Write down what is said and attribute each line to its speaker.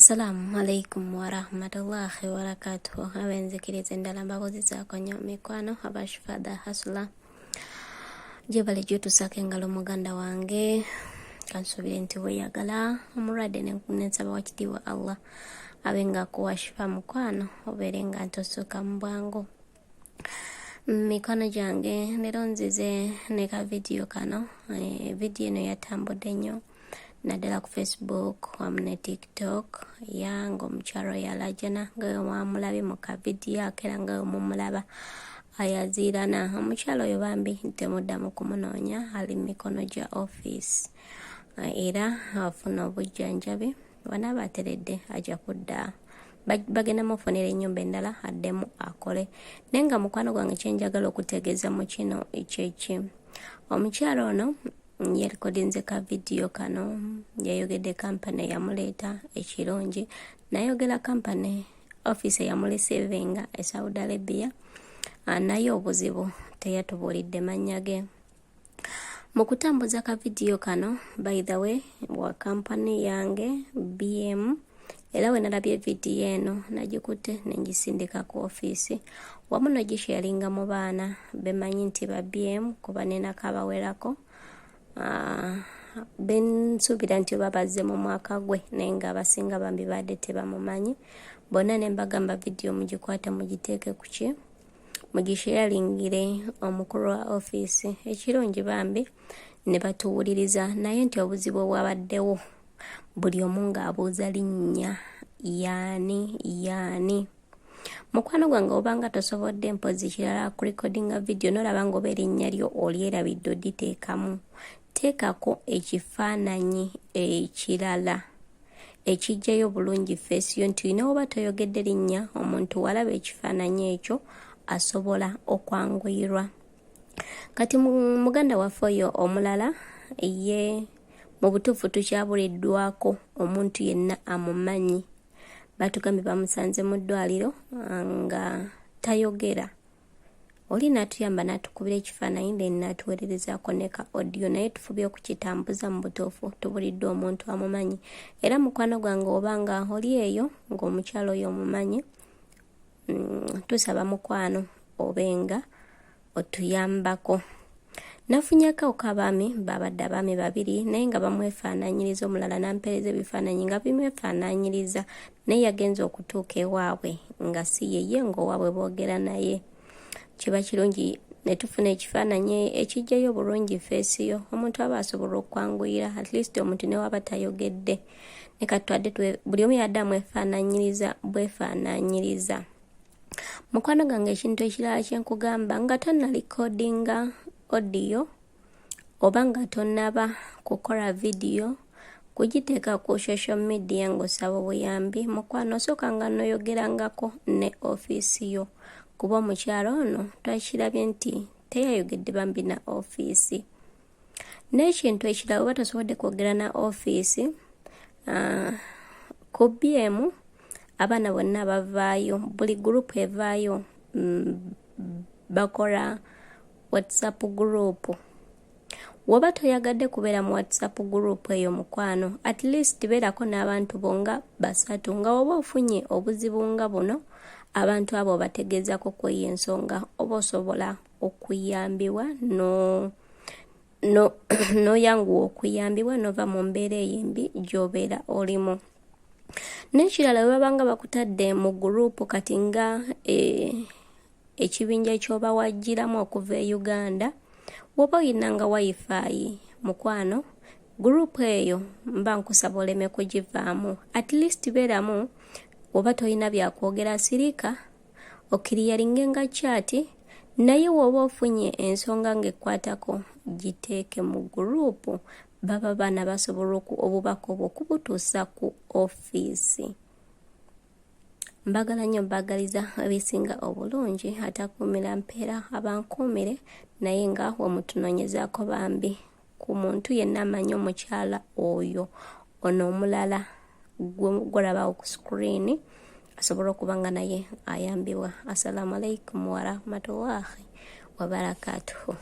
Speaker 1: Assalamu alaikum wa rahmatullahi wa barakatuh. Abenzikiriza endala mbabuuzizaako nnyo mikwano aba Shifah the hustler. Gye bali gy'otusako engalo muganda wange. Kansuubire nti weeyagala omulwadde n'ensaba wakitiibwa Allah abenga akuwa Shifah mukwano obeere nga ntosuka mu bwangu. Mikono gyange leero nzize ne ka vidiyo kano. Vidiyo eno yatambudde nnyo naddala ku Facebook wamu ne TikTok yange omukyalo yalajana nga wamulabe mu kavidiyo akera nga mumulaba ayaziirana. Omukyalo oyo bambi temuddamu kumunoonya, ali mu mikono gya office era afuna obujjanjabi. Bw'anaaba ateredde ajja kudda bagenda mufunira ennyumba endala addemu akole. Naye nga mukwano gwange kyenjagala okutegeeza mu kino ekyeki, omukyalo ono yerekodinze ka vidiyo kano, yayogedde kampani yamuleeta ekirungi, nayogera kampani office yamulisevinga e Saudi Arabia, naye obuzibu teyatubuulidde mannya ge. Mu kutambuza ka vidiyo kano, by the way, wa kampani yange BM, era we nalabye vidiyo eno nagikutte nengisindika ku office wamu nogisharinga mu baana bemanyi nti ba BM kuba nenako abawerako. Bensuubira nti oba bazze mu mwaka gwe naye nga abasinga bambi badde tebamumanyi. Bonna ne mbagamba vidiyo mugikwate mugiteeke ku ki, mugisharingire omukulu wa office. Ekirungi bambi ne batuwuliriza, naye nti obuzibu obwabaddewo buli omu ng'abuuza linnya yaani. Mukwano gwange obanga tosobodde mpozi kirala kurekodinga vidiyo n'olaba ng'oba erinnya lyo olyerabidde oditeekamu, teekako ekifaananyi ekirala ekijjayo bulungi feesi yo nti olina oba toyogedde linnya, omuntu walaba ekifaananyi ekyo asobola okwanguyirwa. Kati muganda waffe oyo omulala ye mu butuufu tukyabuliddwako omuntu yenna amumanyi. Batugambye bamusanze mu ddwaliro nga tayogera. Oli n'atuyamba n'atukubira ekifaananyi then n'atuweererezaako ne ka audio, naye tufubye okukitambuza mu butuufu tubuliddwa omuntu amumanyi. Era mukwano gwange obanga oli eyo ng'omukyalo oyo omumanyi, tusaba mukwano obenga otuyambako. Nafunyeko k'abaami babadde abaami babiri naye nga bamwefaananyiriza, omulala n'ampeereza ebifaananyi nga bimwefaananyiriza naye yagenza okutuuka ewaabwe nga si yeye ng'owaabwe boogera naye. Kiba kirungi ne tufuna ekifaananyi ekijjayo bulungi feesi yo, omuntu aba asobola okwanguyira, at least omuntu ne waba tayogedde ne katwadde buli omu yadde amwefaananyiriza bwefaananyiriza. Mukwano gange ekintu ekirala kyenkugamba, nga tonna recordinga audio oba nga tonnaba kukola vidiyo kugiteeka ku social media ng'osaba obuyambi, mukwano osooka nga noyogerangako ne office yo, kuba omukyalo ono twakirabye nti teyayogedde bambi na office. N'ekintu ekirala oba tosobodde kwogera na office, ku BM abaana bonna bavaayo, buli group evaayo, bakola WhatsApp group. Woba toyagadde kubeera mu WhatsApp group eyo mukwano, at least beerako n'abantu bonga basatu, nga woba ofunye obuzibu nga buno abantu abo bategeezako kweyo ensonga oba osobola okuyambibwa noyanguwa okuyambibwa nova mu mbeera eyimbi gy'obeera olimu. N'ekirala bwe babanga bakutadde mu group kati nga ekibinja ky'oba wajjiramu okuva e Uganda, woba oyinanga wifi mukwano, group eyo mba nkusaba oleme kugivaamu, at least beeramu. Woba toyina byakwogera sirika okiriyalinge nga chat, naye woba ofunye ensonga ng'ekkwatako giteeke mu group, baba baana basobola obubaka obwo okubutuusa ku office. Mbagala nnyo mbagaliza ebisinga obulungi, atakuumira mpeera abankuumire, naye nga wemutunoonyezaako bambi ku muntu yenna amanyi omukyala oyo ono omulala gw'olaba ku screen asobola okuba nga naye ayambibwa. Assalamu alaikum wa rahmatullahi wa barakatuhu.